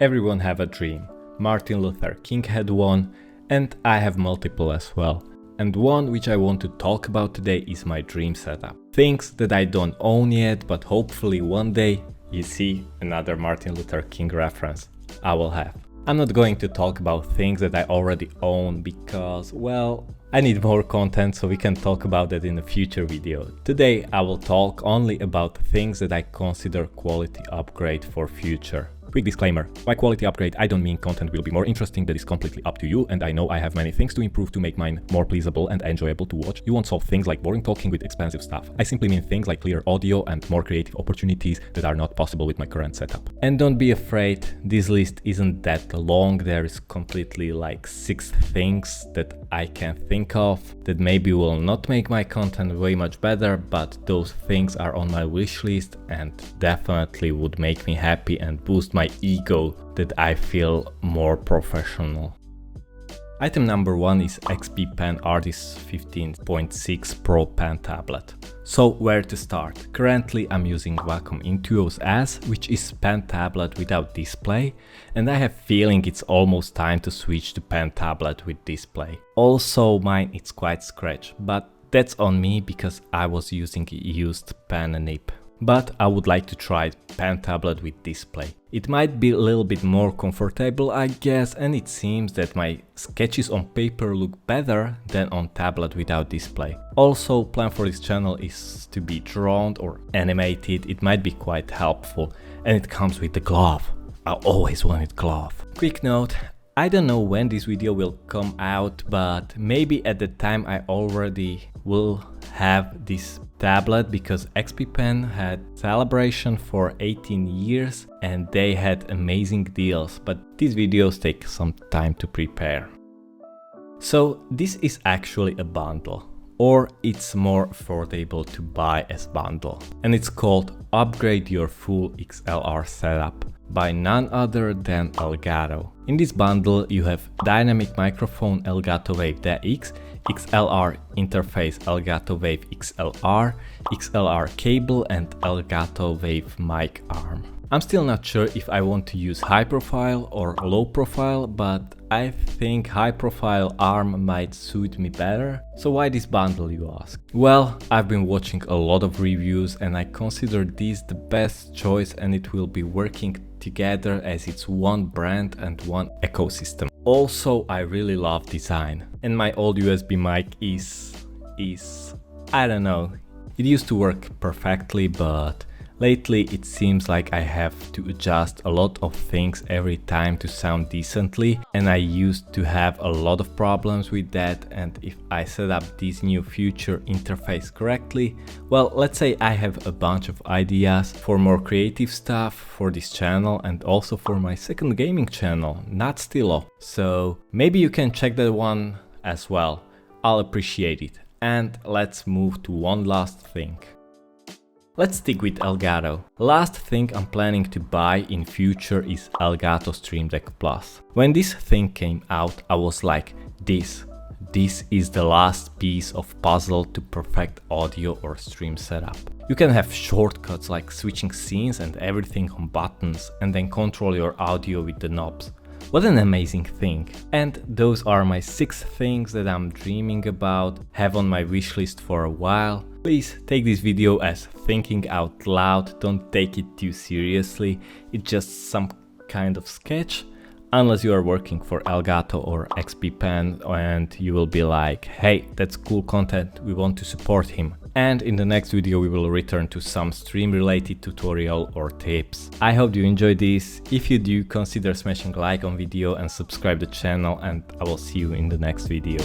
Everyone have a dream. Martin Luther King had one, and I have multiple as well. And one which I want to talk about today is my dream setup. Things that I don't own yet, but hopefully one day, you see, another Martin Luther King reference, I will have. I'm not going to talk about things that I already own because, well, I need more content, so we can talk about that in a future video. Today I will talk only about things that I consider quality upgrade for future. Quick disclaimer, by quality upgrade I don't mean content will be more interesting, that is completely up to you, and I know I have many things to improve to make mine more pleasable and enjoyable to watch. You won't solve things like boring talking with expensive stuff. I simply mean things like clear audio and more creative opportunities that are not possible with my current setup. And don't be afraid, this list isn't that long, there is completely like 6 things that I can think of that maybe will not make my content way much better, but those things are on my wish list and definitely would make me happy and boost my ego that I feel more professional. Item number 1 is xppen Artist 15.6 Pro Pen Tablet. So where to start? Currently I'm using Wacom Intuos S, which is pen tablet without display, and I have feeling it's almost time to switch to pen tablet with display. Also mine it's quite scratched, but that's on me because I was using a used pen nib. But I would like to try pen tablet with display. It might be a little bit more comfortable, I guess, and it seems that my sketches on paper look better than on tablet without display. Also, plan for this channel is to be drawn or animated. It might be quite helpful, and it comes with the glove. I always wanted glove. Quick note, I don't know when this video will come out, but maybe at the time I already will have this tablet, because xppen had celebration for 18 years and they had amazing deals, but these videos take some time to prepare. So this is actually a bundle, or it's more affordable to buy as bundle, and it's called Upgrade Your Full XLR Setup by none other than Elgato. In this bundle you have dynamic microphone Elgato Wave DX, XLR interface Elgato Wave XLR, XLR cable and Elgato Wave mic arm. I'm still not sure if I want to use high profile or low profile, but I think high profile arm might suit me better. So why this bundle, you ask? Well, I've been watching a lot of reviews and I consider this the best choice, and it will be working together as it's one brand and one ecosystem. Also, I really love design, and my old USB mic is I don't know, it used to work perfectly, but lately it seems like I have to adjust a lot of things every time to sound decently, and I used to have a lot of problems with that. And if I set up this new future interface correctly, well, let's say I have a bunch of ideas for more creative stuff for this channel and also for my second gaming channel, Not Stilo. So maybe you can check that one as well. I'll appreciate it. And let's move to one last thing. Let's stick with Elgato. Last thing I'm planning to buy in future is Elgato Stream Deck Plus. When this thing came out, I was like, this is the last piece of puzzle to perfect audio or stream setup. You can have shortcuts like switching scenes and everything on buttons, and then control your audio with the knobs. What an amazing thing. And those are my 6 things that I'm dreaming about, have on my wish list for a while. Please take this video as thinking out loud, don't take it too seriously, it's just some kind of sketch, unless you are working for Elgato or xppen and you will be like, hey, that's cool content, we want to support him. And in the next video we will return to some stream related tutorial or tips. I hope you enjoyed this. If you do, consider smashing like on video and subscribe the channel, and I will see you in the next video.